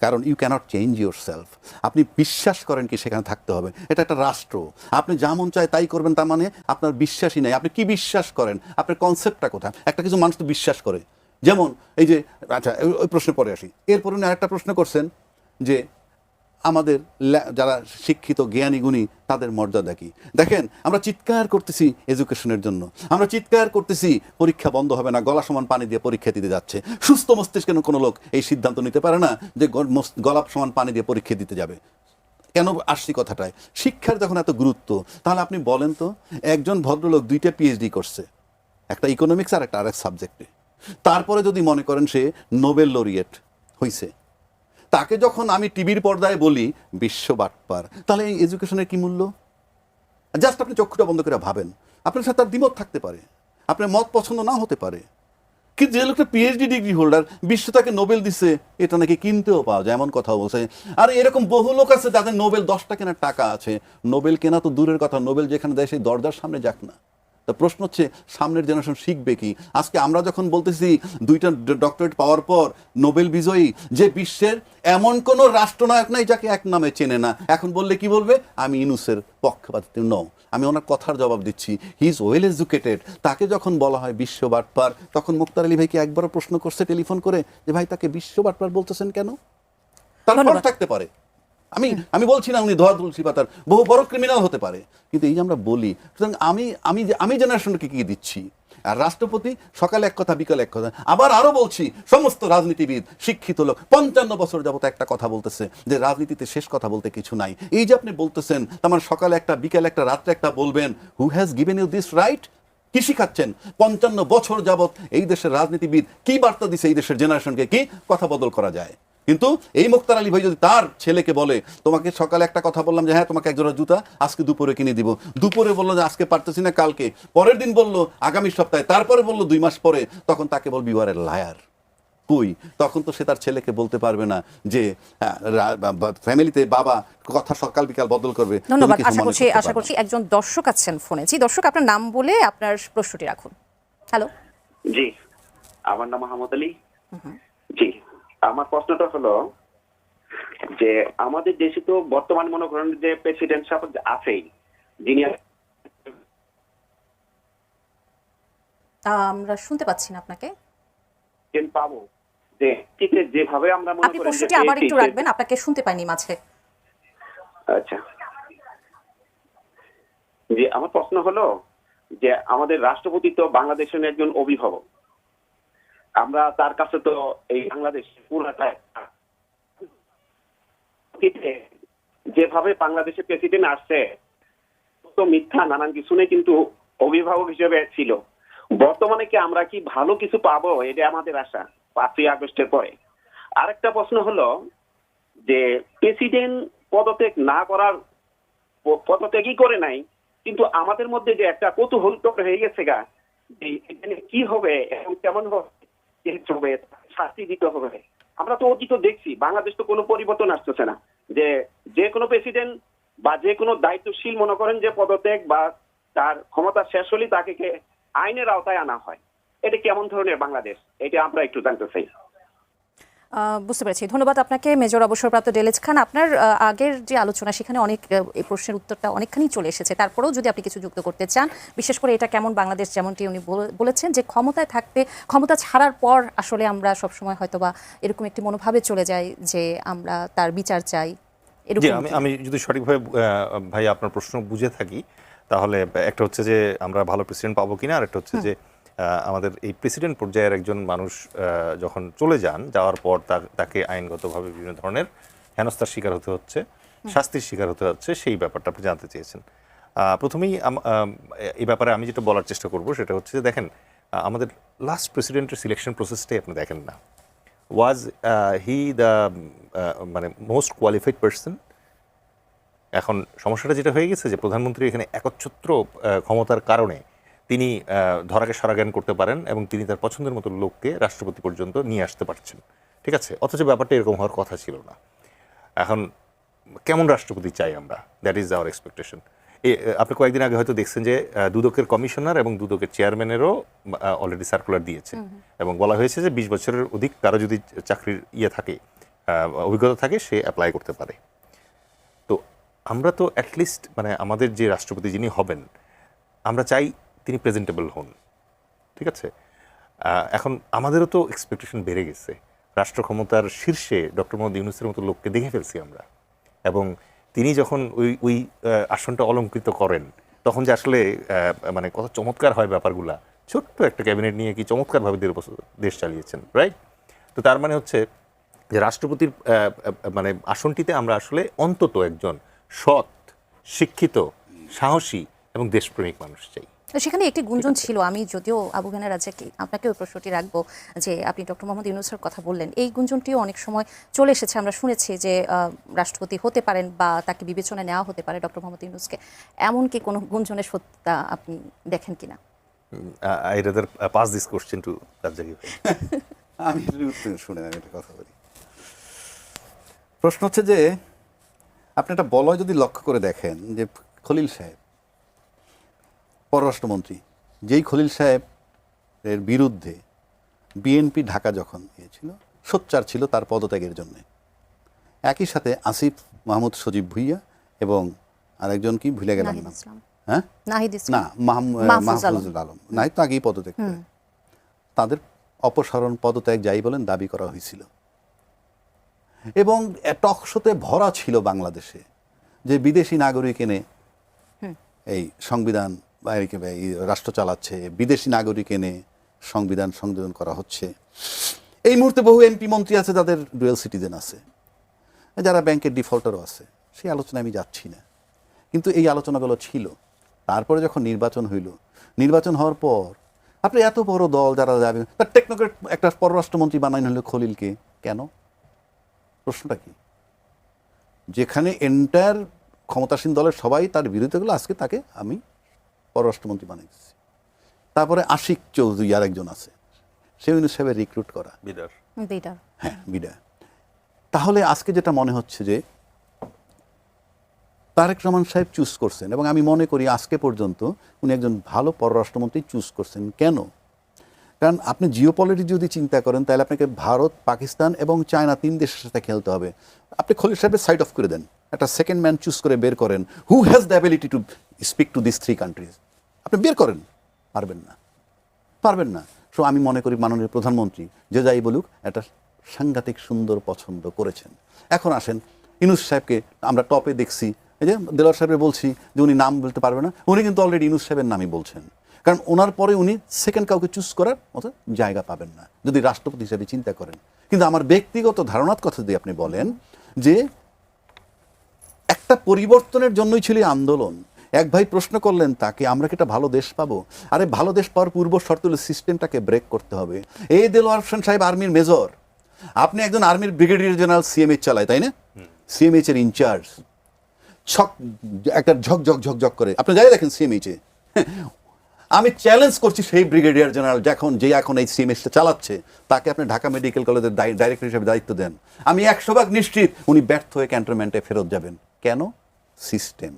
কারণ you cannot change yourself. আপনি বিশ্বাস করেন কি সেখানে থাকতে হবে, এটা একটা রাষ্ট্র। আপনি যা মন চায় তাই করবেন, তার মানে আপনার বিশ্বাসই নাই। আপনি কি বিশ্বাস করেন, আপনার কনসেপ্টটা কোথায়? একটা কিছু মানুষ তো বিশ্বাস করে, যেমন এই যে, আচ্ছা ওই প্রশ্নে পরে আসি। এরপরে উনি আরেকটা প্রশ্ন করছেন যে আমাদের যারা শিক্ষিত জ্ঞানী গুণী তাদের মর্যাদা কি। দেখেন, আমরা চিৎকার করতেছি এডুকেশনের জন্য, আমরা চিৎকার করতেছি পরীক্ষা বন্ধ হবে না, গলা সমান পানি দিয়ে পরীক্ষা দিতে যাচ্ছে। সুস্থ মস্তিষ্কের কোনো লোক এই সিদ্ধান্ত নিতে পারে না যে গলা সমান পানি দিয়ে পরীক্ষা দিতে যাবে। কেন আসছি কথাটায়? শিক্ষার যখন এত গুরুত্ব, তাহলে আপনি বলেন তো, একজন ভদ্রলোক 2টা PhD করছে, একটা ইকোনমিক্স আর একটা আরেক সাবজেক্টে, তারপরে যদি মনে করেন সে নোবেল লরিয়েট হয়েছে, তাকে যখন আমি টিভির পর্দায় বলি বিশ্ব বাটপার, তাহলে এই এডুকেশনের কি মূল্য? জাস্ট আপনি চক্ষুটা বন্ধ করে ভাবেন। আপনার সাথে তার দ্বিমত থাকতে পারে, আপনার মত পছন্দ না হতে পারে, কিন্তু যে লোকটা PhD ডিগ্রি হোল্ডার, বিশ্ব তাকে নোবেল দিচ্ছে, এটা নাকি কিনতেও পাওয়া যায়, এমন কথা বলছে। আর এরকম বহু লোক আছে যাদের নোবেল 10টা কেনার টাকা আছে। নোবেল কেনা তো দূরের কথা, নোবেল যেখানে দেয় সেই দরজার সামনে যাক না। তো প্রশ্ন হচ্ছে, সামনের জেনারেশন শিখবে কি? আজকে আমরা যখন বলতেছি 2টা ডক্টরেট পাওয়ার পর নোবেল বিজয়ী, যে বিশ্বের এমন কোনো রাষ্ট্রনায়ক নাই যাকে এক নামে চেনে না, এখন বললে কি বলবে? আমি ইউনূসের পক্ষপাতী নও, আমি ওনার কথার জবাব দিচ্ছি, হি ইজ ওয়েল এডুকেটেড। তাকে যখন বলা হয় বিশ্ব বাটপার, তখন মুক্তার আলী ভাইকে একবারও প্রশ্ন করছে টেলিফোন করে যে ভাই তাকে বিশ্ব বাটপার বলতেছেন কেন? তারপর থাকতে পারে, আমি বলছি না উনি ধোয়া তুলসী পাতার, বহু বড় ক্রিমিনাল হতে পারে, কিন্তু এই যে আমরা বলি, সুতরাং আমি জেনারেশনকে কি দিচ্ছি? আর রাষ্ট্রপতি সকালে এক কথা, বিকালে এক কথা। আবার আরো বলছি, সমস্ত রাজনীতিবিদ শিক্ষিত লোক 55 বছর যাবত একটা কথা বলতেছে যে রাজনীতিতে শেষ কথা বলতে কিছু নাই। এই যে আপনি বলতেছেন, আমার সকালে একটা, বিকালে একটা, রাত্রে একটা বলবেন, who has given you this right? কি শিখাচ্ছেন? 55 বছর যাবত এই দেশের রাজনীতিবিদ কি বার্তা দিছে এই দেশের জেনারেশনকে, কি কথা বদল করা যায়? কিন্তু এই মুক্তার আলী ভাই যদি তার ছেলেকে বলে, তোমাকে সকালে একটা কথা বললাম যে হ্যাঁ তোমাকে এক জোড়া জুতা আজকে দুপুরে কিনে দিব, দুপুরে বললো যে আজকে পারতেছি না কালকে, পরের দিন বললো আগামী সপ্তাহে, তারপরে বললো 2 মাস পরে, তখন তাকে বলবি ইউ আর এ লায়ার। কই, তখন তো সে তার ছেলেকে বলতে পারবে না যে ফ্যামিলিতে বাবা কথা সকাল বিকাল বদল করবে। ধন্যবাদ। আশা করছি একজন দর্শক আছেন ফোনে। জি দর্শক, আপনার নাম বলে আপনার প্রশ্নটি রাখুন। হ্যালো। জি, আমার নাম মোহাম্মদ আলী। জি, আমার প্রশ্নটা হলো যে আমাদের দেশে তো বর্তমান মনে করেন যে প্রেসিডেন্ট সাহেব আছেই, যিনি আমরা শুনতে পাচ্ছি না আপনাকে। পাবো যে ঠিক যেভাবে আমরা মনে আপনি করি প্রশ্নটি আবার একটু রাখবেন, আপনাকে শুনতে পাইনি মাঝে। আচ্ছা, জি, আমার প্রশ্ন হলো যে আমাদের রাষ্ট্রপতি তো বাংলাদেশের একজন অভিভাবক, আমরা তার কাছে তো এই বাংলাদেশ পুরাটাই যেভাবে বাংলাদেশের প্রেসিডেন্ট আসছে তো মিথ্যা নানান কিছু নেই, কিন্তু অভিভাবক হিসেবে ছিল। বর্তমানে কি আমরা কি ভালো কিছু পাবো, এটা আমাদের আশা 5ই আগস্টের পরে। আরেকটা প্রশ্ন হলো যে প্রেসিডেন্ট পদত্যাগ না করার, পদত্যাগই করে নাই, কিন্তু আমাদের মধ্যে যে একটা কৌতূহল হয়ে গেছে গা, এখানে কি হবে এবং কেমন হবে, শাস্তি দিতে হবে। আমরা তো অতীত দেখছি, বাংলাদেশ তো কোনো পরিবর্তন আসতেছে না, যে কোনো প্রেসিডেন্ট বা যে কোনো দায়িত্বশীল মনে করেন যে পদত্যাগ বা তার ক্ষমতা শেষ হলে তাকে আইনের আওতায় আনা হয়। এটা কেমন ধরনের বাংলাদেশ, এটা আমরা একটু জানতে চাই। বুঝতে পেরেছি, ধন্যবাদ আপনাকে মেজর অবসরপ্রাপ্ত ডেলেজ খান। আপনার আগের যে আলোচনা সেখানে অনেক এই প্রশ্নের উত্তরটা অনেকখানি চলে এসেছে, তারপরেও যদি আপনি কিছু যুক্ত করতে চান, বিশেষ করে এটা কেমন বাংলাদেশ, যেমনটি উনি বলেছেন যে ক্ষমতায় থাকতে, ক্ষমতা ছাড়ার পর আসলে আমরা সবসময় হয়তোবা এরকম একটি মনোভাবে চলে যাই যে আমরা তার বিচার চাই। আমি যদি সঠিকভাবে ভাই আপনার প্রশ্ন বুঝে থাকি, তাহলে একটা হচ্ছে যে আমরা ভালো প্রেসিডেন্ট পাবো কিনা, আর একটা হচ্ছে যে আমাদের এই প্রেসিডেন্ট পর্যায়ের একজন মানুষ যখন চলে যাওয়ার পর তাকে আইনগতভাবে বিভিন্ন ধরনের হেনস্থার শিকার হতে হচ্ছে, শাস্তির শিকার হতে হচ্ছে, সেই ব্যাপারটা আপনি জানতে চেয়েছেন। প্রথমেই এই ব্যাপারে আমি যেটা বলার চেষ্টা করব সেটা হচ্ছে যে দেখেন, আমাদের লাস্ট প্রেসিডেন্টের সিলেকশন প্রসেসটাই আপনি দেখেন না, ওয়াজ হি দ্য মানে মোস্ট কোয়ালিফাইড পার্সন। এখন সমস্যাটা যেটা হয়ে গেছে যে প্রধানমন্ত্রী এখানে একচ্ছত্র ক্ষমতার কারণে তিনি ধরাকে সরাজ্ঞান করতে পারেন এবং তিনি তার পছন্দের মতো লোককে রাষ্ট্রপতি পর্যন্ত নিয়ে আসতে পারছেন, ঠিক আছে? অথচ ব্যাপারটা এরকম হওয়ার কথা ছিল না। এখন কেমন রাষ্ট্রপতি চাই আমরা, দ্যাট ইজ আওয়ার এক্সপেকটেশন। আপনি কয়েকদিন আগে হয়তো দেখছেন যে দুদকের কমিশনার এবং দুদকের চেয়ারম্যানেরও অলরেডি সার্কুলার দিয়েছে এবং বলা হয়েছে যে 20 বছরের অধিক কারো যদি চাকরির থাকে, অভিজ্ঞতা থাকে, সে অ্যাপ্লাই করতে পারে। তো আমরা তো অ্যাটলিস্ট মানে আমাদের যে রাষ্ট্রপতি যিনি হবেন, আমরা চাই তিনি প্রেজেন্টেবল হন, ঠিক আছে? এখন আমাদেরও তো এক্সপেকটেশন বেড়ে গেছে। রাষ্ট্র ক্ষমতার শীর্ষে ডক্টর মোহাম্মদ ইউনূসের মতো লোককে দেখে ফেলছি আমরা, এবং তিনি যখন ওই আসনটা অলঙ্কৃত করেন তখন যে আসলে মানে কত চমৎকার হয় ব্যাপারগুলা। ছোট্ট একটা ক্যাবিনেট নিয়ে কি চমৎকারভাবে দেশ চালিয়েছেন, রাইট? তো তার মানে হচ্ছে যে রাষ্ট্রপতির মানে আসনটিতে আমরা আসলে অন্তত একজন সৎ, শিক্ষিত, সাহসী এবং দেশপ্রেমিক মানুষ চাই। সেখানে একটি গুঞ্জন ছিল, আমি যদিও আবু হেনা রাজ্জাককে আপনাকে ওই প্রশ্নটি রাখবো, যে আপনি ডক্টর মোহাম্মদ ইউনূসের কথা বললেন, এই গুঞ্জনটিও অনেক সময় চলে এসেছে, আমরা শুনেছি যে রাষ্ট্রপতি হতে পারেন বা তাকে বিবেচনায় নেওয়া হতে পারে ডক্টর মোহাম্মদ ইউনূসকে। এমন কি কোনো গুঞ্জনের সত্যতা আপনি দেখেন কিনা? I rather pass this question to Razzaki ভাই। আমি শুনে আমি একটা কথা বলি। প্রশ্ন হচ্ছে যে আপনি একটা বলয় যদি লক্ষ্য করে দেখেন যে খলিল সাহেব পররাষ্ট্রমন্ত্রী, যেই খলিল সাহেবের বিরুদ্ধে বিএনপি ঢাকা যখন গিয়েছিল, সোচ্চার ছিল তার পদত্যাগের জন্য। একই সাথে আসিফ মাহমুদ সজীব ভুইয়া এবং আরেকজন কি ভুলে গেলাম না, হ্যাঁ না মাহফুজুল আলম, নাই তো আগেই পদত্যাগ করে, তাদের অপসারণ, পদত্যাগ যাই বলেন দাবি করা হয়েছিল। এবং টকশোতে ভরা ছিল বাংলাদেশে যে বিদেশি নাগরিক এনে এই সংবিধান এই রাষ্ট্র চালাচ্ছে, বিদেশি নাগরিক এনে সংবিধান সংযোজন করা হচ্ছে। এই মুহূর্তে বহু এমপি মন্ত্রী আছে যাদের ডুয়েল সিটিজেন আছে, যারা ব্যাংকের ডিফল্টারও আছে। সেই আলোচনায় আমি যাচ্ছি না, কিন্তু এই আলোচনাগুলো ছিল। তারপরে যখন নির্বাচন হইল, নির্বাচন হওয়ার পর আপনি এত বড় দল যারা যাবে, তার টেকনোক্রেট একটা পররাষ্ট্রমন্ত্রী বানানো হলো খলিলকে। কেন? প্রশ্নটা কি? যেখানে এন্টায়ার ক্ষমতাসীন দলের সবাই তার বিরুদ্ধে গেলো, আজকে তাকে আমি পররাষ্ট্রমন্ত্রী বানিয়ে দিচ্ছি। তারপরে আশিক চৌধুরী আর একজন আছে, সে ইউনূস সাহেবের রিক্রুট করা বিডার, হ্যাঁ বিডার। তাহলে আজকে যেটা মনে হচ্ছে যে তারেক রহমান সাহেব চুজ করছেন, এবং আমি মনে করি আজকে পর্যন্ত উনি একজন ভালো পররাষ্ট্রমন্ত্রী চুজ করছেন। কেন? কারণ আপনি জিওপলিটিক্স যদি চিন্তা করেন, তাহলে আপনাকে ভারত, পাকিস্তান এবং চায়না 3 দেশের সাথে খেলতে হবে। আপনি খলিল সাহেবের সাইড অফ করে দেন, একটা সেকেন্ড ম্যান চুজ করে বের করেন, who has the ability to speak to this 3 countries. আপনি বের করেন, পারবেন না, পারবেন না। সো আমি মনে করি মাননীয় প্রধানমন্ত্রী যে যাই বলুক, একটা সাংঘাতিক সুন্দর পছন্দ করেছেন। এখন আসেন ইউনূস সাহেবকে আমরা টপে দেখছি, এই যে দেলোয়ার সাহেবের বলছি যে উনি নাম বলতে পারবে না, উনি কিন্তু অলরেডি ইউনূস সাহেবের নামই বলছেন। কারণ ওনার পরে উনি সেকেন্ড কাউকে চুজ করার মতো জায়গা পাবেন না যদি রাষ্ট্রপতি হিসেবে চিন্তা করেন। কিন্তু আমার ব্যক্তিগত ধারণার কথা যদি আপনি বলেন, যে একটা পরিবর্তনের জন্যই ছিল আন্দোলন। এক ভাই প্রশ্ন করলেন তাকে, আমরা কি একটা ভালো দেশ পাবো? আরে ভালো দেশ পাওয়ার পূর্ব শর্ত হলে সিস্টেমটাকে ব্রেক করতে হবে। এই দেলোয়ার হোসেন সাহেব আর্মির মেজর, আপনি একজন আর্মির ব্রিগেডিয়ার জেনারেল সিএমএইচ চালায়, তাই না? সিএমএইচ এর ইনচার্জ একটা ঝকঝক ঝকঝক করে, আপনি যাই দেখেন সিএমএইচে। আমি চ্যালেঞ্জ করছি সেই ব্রিগেডিয়ার জেনারেল যে এখন এই সিএমএইচটা চালাচ্ছে, তাকে আপনি ঢাকা মেডিকেল কলেজের ডাইরেক্টর হিসেবে দায়িত্ব দেন। আমি 100% নিশ্চিত উনি ব্যর্থ হয়ে ক্যান্টনমেন্টে ফেরত যাবেন। কেন? সিস্টেম।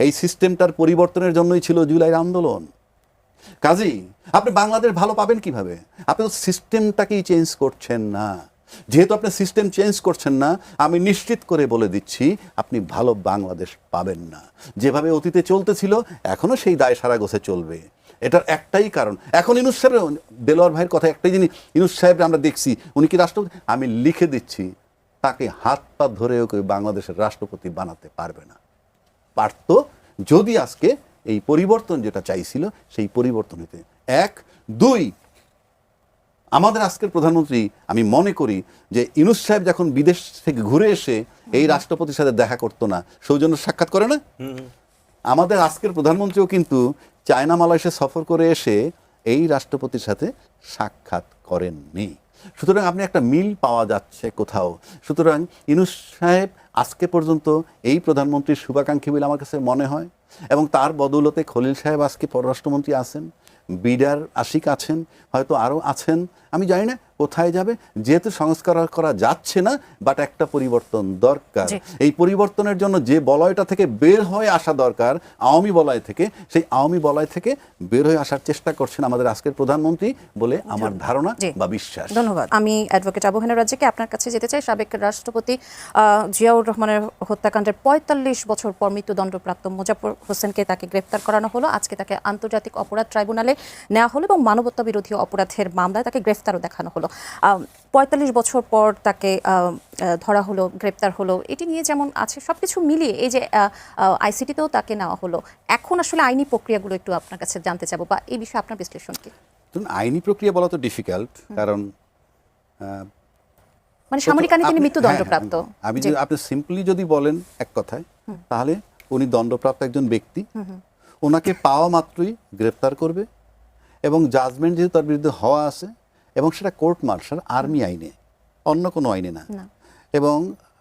এই সিস্টেমটার পরিবর্তনের জন্যই ছিল জুলাইয়ের আন্দোলন। কাজেই আপনি বাংলাদেশ ভালো পাবেন কিভাবে? আপনি তো সিস্টেমটাকেই চেঞ্জ করছেন না। যেহেতু আপনি সিস্টেম চেঞ্জ করছেন না, আমি নিশ্চিত করে বলে দিচ্ছি আপনি ভালো বাংলাদেশ পাবেন না। যেভাবে অতীতে চলতেছিল এখনো সেই দায় সারা গোছে চলবে। এটার একটাই কারণ, এখন ইউনূস সাহেব, দেলোয়ার ভাইয়ের কথা একটাই জিনিস, ইউনূস সাহেব আমরা দেখছি উনি কি রাষ্ট্রপতি, আমি লিখে দিচ্ছি তাকে হাত পা ধরেও কেউ বাংলাদেশের রাষ্ট্রপতি বানাতে পারবে না। পারত যদি আজকে এই পরিবর্তন যেটা চাইছিল সেই পরিবর্তন হতে। 1, 2, আমাদের আজকের প্রধানমন্ত্রী, আমি মনে করি যে ইউনূস সাহেব যখন বিদেশ থেকে ঘুরে এসে এই রাষ্ট্রপতির সাথে দেখা করতো না, সৌজন্য সাক্ষাৎ করে না, আমাদের আজকের প্রধানমন্ত্রীও কিন্তু চায়না মালয়েশিয়া সফর করে এসে এই রাষ্ট্রপতির সাথে সাক্ষাৎ করেননি। সুতরাং আপনি একটা মিল পাওয়া যাচ্ছে কোথাও। সুতরাং ইউনূস সাহেব আজকে পর্যন্ত এই প্রধানমন্ত্রীর শুভাকাঙ্ক্ষী বলে আমার কাছে মনে হয় এবং তার বদৌলতে খলিল সাহেব আজকে পররাষ্ট্রমন্ত্রী আছেন, বিডার আশিক আছেন, হয়তো আরও আছেন, আমি জানি না কোথায় যাবে। যেহেতু সংস্কার করা যাচ্ছে না, বাট একটা পরিবর্তন দরকার। এই পরিবর্তনের জন্য যে বলয়টা থেকে বের হয়ে আসা দরকার, আওয়ামী বলয় থেকে, সেই আওয়ামী বলয় থেকে বের হয়ে আসার চেষ্টা করছেন আমাদের আজকের প্রধানমন্ত্রী বলে আমার ধারণা বা বিশ্বাস। ধন্যবাদ। আমি অ্যাডভোকেট আবু হেনা রাজ্জাককে আপনার কাছে যেতে চাই। সাবেক রাষ্ট্রপতি জিয়াউর রহমানের হত্যাকাণ্ডের ৪৫ বছর পর মৃত্যুদণ্ডপ্রাপ্ত মোজাফফর হোসেনকে তাকে গ্রেফতার করানো হলো। আজকে তাকে আন্তর্জাতিক অপরাধ ট্রাইব্যুনালে নেওয়া হলো এবং মানবতা বিরোধী অপরাধের মামলায় তাকে গ্রেফতারও দেখানো হলো। ৪৫ বছর পর তাকে ধরা হলো, গ্রেপ্তার হলো, এটি নিয়ে যেমন আছে সবকিছু মিলিয়ে এই যে আইসিটিতেও তাকে নেওয়া হলো, এখন আসলে আইনি প্রক্রিয়াগুলো একটু আপনার কাছে জানতে চাবো, বা এই বিষয়ে আপনার বিশ্লেষণ কি? আইনি প্রক্রিয়া বলা তো ডিফিকাল্ট, কারণ মানে সামরিক আইনে তিনি মৃত্যুদণ্ডপ্রাপ্ত। আমি যদি আপনি সিম্পলি যদি বলেন এক কথায়, তাহলে উনি দণ্ডপ্রাপ্ত একজন ব্যক্তি, ওনাকে পাওয়া মাত্রই গ্রেপ্তার করবে এবং জাজমেন্ট যেহেতু তার বিরুদ্ধে হওয়া আছে, এবং সেটা কোর্ট মার্শাল আর্মি আইনে, অন্য কোনো আইনে না। এবং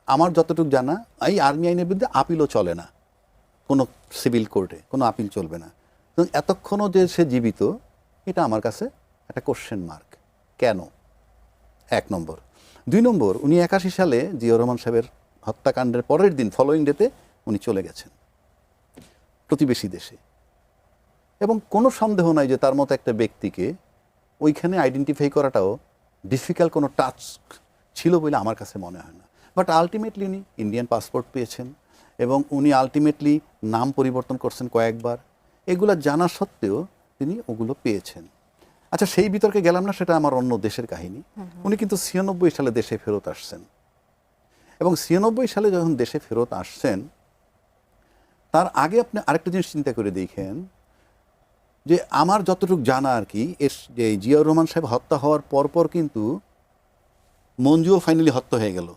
আমার যতটুকু জানা, এই আর্মি আইনের বিরুদ্ধে আপিলও চলে না, কোনো সিভিল কোর্টে কোনো আপিল চলবে না। এবং এতক্ষণও যে সে জীবিত, এটা আমার কাছে একটা কোশ্চেন মার্ক। কেন? 1 নম্বর। 2 নম্বর, উনি 81 সালে জিয়াউর রহমান সাহেবের হত্যাকাণ্ডের পরের দিন, ফলোয়িং ডেতে উনি চলে গেছেন প্রতিবেশী দেশে, এবং কোনো সন্দেহ নাই যে তার মতো একটা ব্যক্তিকে ওইখানে আইডেন্টিফাই করাটাও ডিফিকাল্ট কোনো টাস্ক ছিল বলে আমার কাছে মনে হয় না। বাট আলটিমেটলি উনি ইন্ডিয়ান পাসপোর্ট পেয়েছেন এবং উনি আলটিমেটলি নাম পরিবর্তন করছেন কয়েকবার, এগুলো জানা সত্ত্বেও তিনি ওগুলো পেয়েছেন। আচ্ছা, সেই বিতর্কে গেলাম না, সেটা আমার অন্য দেশের কাহিনী। উনি কিন্তু 96 সালে দেশে ফেরত আসছেন, এবং 96 সালে যখন দেশে ফেরত আসছেন, তার আগে আপনি আরেকটা জিনিস চিন্তা করে দেখেন যে আমার যতটুকু জানা আর কি, যে জিয়াউর রহমান সাহেব হত্যা হওয়ার পরপর কিন্তু মঞ্জুও ফাইনালি হত্যা হয়ে গেল,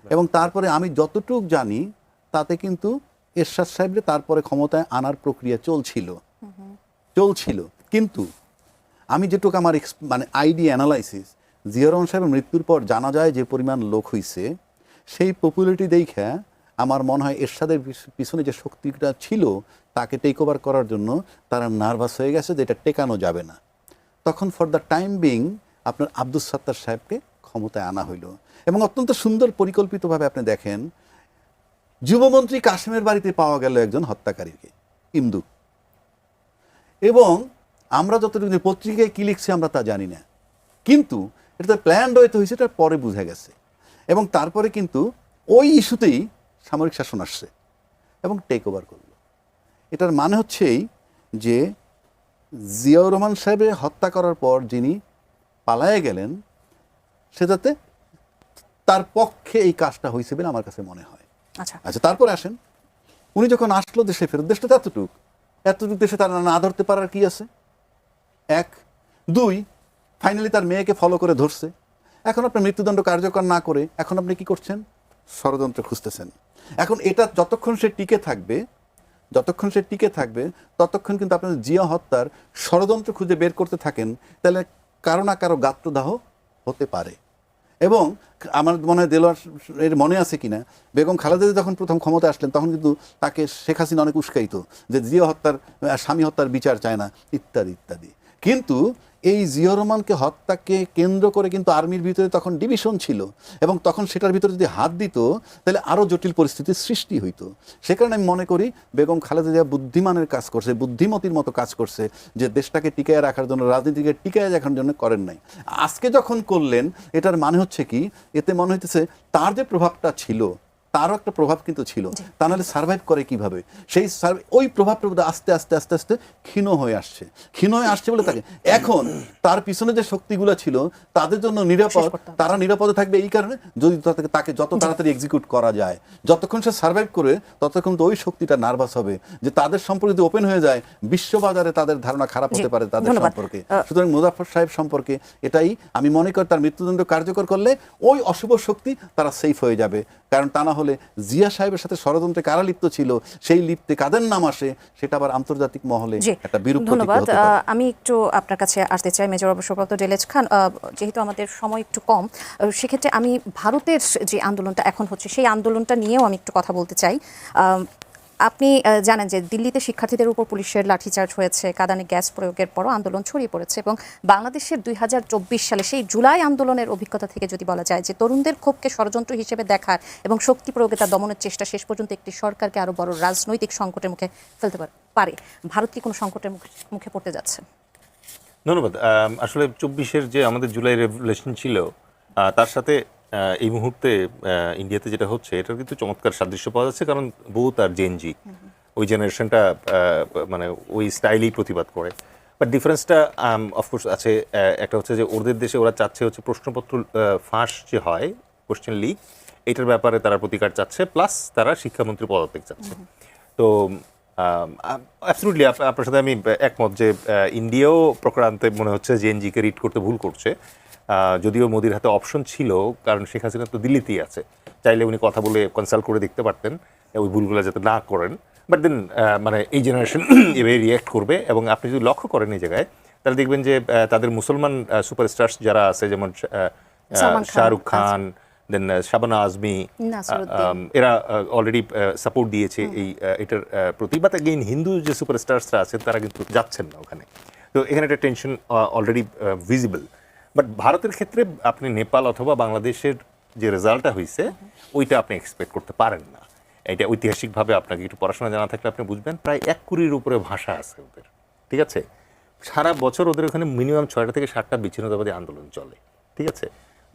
এবং তারপরে আমি যতটুকু জানি তাতে কিন্তু এরশাদ সাহেবরে তারপরে ক্ষমতায় আনার প্রক্রিয়া চলছিল। কিন্তু আমি যেটুকু আমার মানে আইডিয়া অ্যানালাইসিস, জিয়াউর রহমান সাহেবের মৃত্যুর পর জানা যায় যে পরিমাণ লোক হয়েছে, সেই পপুলারিটি দেখে আমার মনে হয় এরশাদের পিছনে যে শক্তিটা ছিল তাকে টেক ওভার করার জন্য তারা নার্ভাস হয়ে গেছে যে এটা টেকানো যাবে না। তখন ফর দ্য টাইম বিং আপনার আব্দুস সাত্তার সাহেবকে ক্ষমতায় আনা হইল, এবং অত্যন্ত সুন্দর পরিকল্পিতভাবে আপনি দেখেন, যুবমন্ত্রী কাশেমের বাড়িতে পাওয়া গেল একজন হত্যাকারীকে, ইমদু, এবং আমরা যতটুকু পত্রিকায় কী লিখছে আমরা তা জানি না, কিন্তু এটা তো প্ল্যান্ড হইতে হয়েছে, এটা পরে বোঝা গেছে। এবং তারপরে কিন্তু ওই ইস্যুতেই সামরিক শাসন আসছে এবং টেক ওভার করলো। এটার মানে হচ্ছেই যে জিয়াউর রহমান সাহেবের হত্যা করার পর যিনি পালায়ে গেলেন, সেটাতে তার পক্ষে এই কাজটা হয়েছে বলে আমার কাছে মনে হয়। আচ্ছা, তারপরে আসেন, উনি যখন আসলো দেশে ফেরত, দেশটা এতটুক দেশে তার না ধরতে পারার কি আছে? 1, 2, ফাইনালি তার মেয়েকে ফলো করে ধরছে। এখন আপনি মৃত্যুদণ্ড কার্যকর না করে এখন আপনি কি করছেন? ষড়যন্ত্র খুঁজতেছেন। এখন এটা যতক্ষণ সে টিকে থাকবে ততক্ষণ কিন্তু আপনার জিয়া হত্যার ষড়যন্ত্র খুঁজে বের করতে থাকেন, তাহলে কারো না কারো গাত্রদাহ হতে পারে। এবং আমার মনে হয় দেলোয়ার এর মনে আছে কিনা, বেগম খালেদা যখন প্রথম ক্ষমতায় আসলেন তখন কিন্তু তাকে শেখ হাসিনা অনেক উস্কাইত যে জিয়া হত্যার, স্বামী হত্যার বিচার চায় না, ইত্যাদি ইত্যাদি। কিন্তু এই জিয়াউর রহমানকে হত্যাকে কেন্দ্র করে কিন্তু আর্মির ভিতরে তখন ডিভিশন ছিল, এবং তখন সেটার ভিতরে যদি হাত দিত তাহলে আরও জটিল পরিস্থিতির সৃষ্টি হইতো। সে কারণে আমি মনে করি বেগম খালেদা জিয়া বুদ্ধিমানের কাজ করছে, বুদ্ধিমতির মতো কাজ করছে, যে দেশটাকে টিকায় রাখার জন্য, রাজনীতিকে টিকায় রাখার জন্য করেন নাই। আজকে যখন করলেন, এটার মানে হচ্ছে কি, এতে মনে হইতেছে তার যে প্রভাবটা ছিল, তারও একটা প্রভাব কিন্তু ছিল, তা নাহলে সার্ভাইভ করে কিভাবে? সেই ওই প্রভাবটা আস্তে আস্তে আস্তে আস্তে ক্ষীণ হয়ে আসছে বলে তাকে এখন তার পিছনে যে শক্তিগুলো ছিল তাদের জন্য নিরাপদ, তারা নিরাপদে থাকবে এই কারণে যদি তাকে যত তাড়াতাড়ি এক্সিকিউট করা যায়। যতক্ষণ সে সার্ভাইভ করে ততক্ষণ তো ওই শক্তিটা নার্ভাস হবে যে তাদের সম্পর্কে যদি ওপেন হয়ে যায়, বিশ্ববাজারে তাদের ধারণা খারাপ হতে পারে তাদের সম্পর্কে। সুতরাং মুজাফফর সাহেব সম্পর্কে এটাই আমি মনে করি, তার মৃত্যুদণ্ড কার্যকর করলে ওই অশুভ শক্তি তারা সেফ হয়ে যাবে। কারণ তা না হলে জিয়া সাহেবের সাথে ষড়যন্ত্রে কারা লিপ্ত ছিল, সেই লিপ্তে কাদের নাম আসে, সেটা আবার আন্তর্জাতিক মহলে একটা বিরূপ প্রতিক্রিয়া হতে পারে। আমি একটু আপনার কাছে আসতে চাই মেজর অবসরপ্রাপ্ত ডেলেজ খান, যেহেতু আমাদের সময় একটু কম, সেক্ষেত্রে আমি ভারতের যে আন্দোলনটা এখন হচ্ছে সেই আন্দোলনটা নিয়েও আমি একটু কথা বলতে চাই। আপনি জানেন যে দিল্লিতে শিক্ষার্থীদের উপর পুলিশের লাঠিচার্জ হয়েছে, কাঁদানে গ্যাস প্রয়োগের পরও আন্দোলন ছড়িয়ে পড়েছে এবং বাংলাদেশের 2024 সালে সেই জুলাই আন্দোলনের অভিজ্ঞতা থেকে যদি বলা যায় যে তরুণদের ক্ষোভকে ষড়যন্ত্র হিসেবে দেখার এবং শক্তি প্রয়োগে তা দমনের চেষ্টা শেষ পর্যন্ত একটি সরকারকে আরো বড় রাজনৈতিক সংকটের মুখে ফেলতে পারে, ভারত কি কোনো সংকটের মুখে পড়তে যাচ্ছে? ধন্যবাদ। আসলে 24-এর যে আমাদের জুলাই রেভলিউশন ছিল তার সাথে এই মুহূর্তে ইন্ডিয়াতে যেটা হচ্ছে এটার কিন্তু চমৎকার সাদৃশ্য পাওয়া যাচ্ছে, কারণ বহুত আর জেনজি ওই জেনারেশনটা মানে ওই স্টাইলেই প্রতিবাদ করে। বাট ডিফারেন্সটা অফকোর্স আছে। একটা হচ্ছে যে ওদের দেশে ওরা চাচ্ছে হচ্ছে প্রশ্নপত্র ফাঁস যে হয়, কোশ্চেন লিক, এটার ব্যাপারে তারা প্রতিকার চাচ্ছে, প্লাস তারা শিক্ষামন্ত্রী পদত্যাগ চাচ্ছে। তো অ্যাবসলিউটলি আপনার সাথে আমি একমত যে ইন্ডিয়াও প্রকারান্তে মনে হচ্ছে যে এনজিকে রিড করতে ভুল করছে। যদিও মোদির হাতে অপশন ছিল, কারণ শেখ হাসিনা তো দিল্লিতেই আছে, চাইলে উনি কথা বলে কনসাল্ট করে দেখতে পারতেন ওই ভুলগুলো যাতে না করেন। বাট দেন মানে এই জেনারেশন এভাবে রিয়্যাক্ট করবে। এবং আপনি যদি লক্ষ্য করেন এই জায়গায়, তাহলে দেখবেন যে তাদের মুসলমান সুপারস্টার্স যারা আছে, যেমন শাহরুখ খান, দেন শাবানা আজমি, এরা অলরেডি সাপোর্ট দিয়েছে এই এটার প্রতি। বাট এগেইন হিন্দু যে সুপারস্টার্সরা আছেন তারা কিন্তু যাচ্ছেন না ওখানে। তো এখানে একটা টেনশন অলরেডি ভিজিবল। বাট ভারতের ক্ষেত্রে আপনি নেপাল অথবা বাংলাদেশের যে রেজাল্টটা হয়েছে ওইটা আপনি এক্সপেক্ট করতে পারেন না। এটা ঐতিহাসিকভাবে আপনাকে একটু পড়াশোনা জানা থাকলে আপনি বুঝবেন, প্রায় 1 কোটির উপরে ভাষা আছে ওদের, ঠিক আছে? সারা বছর ওদের ওখানে মিনিমাম 6টা থেকে 7টা বিচ্ছিন্নতাবাদী আন্দোলন চলে, ঠিক আছে?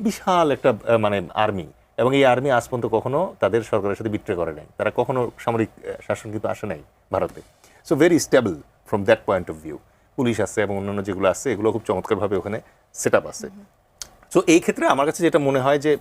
বিশাল একটা মানে আর্মি, এবং এই আর্মি আজ পর্যন্ত কখনো তাদের সরকারের সাথে বিট্রে করে নাই, তারা কখনো সামরিক শাসন কিন্তু আসে নাই ভারতে। So very stable from that point of view. Police আছে এবং অন্যান্য যেগুলো আছে এগুলো খুব চমৎকারভাবে ওখানে সেট আপ আছে। সো এই ক্ষেত্রে আমার কাছে যেটা মনে হয় যে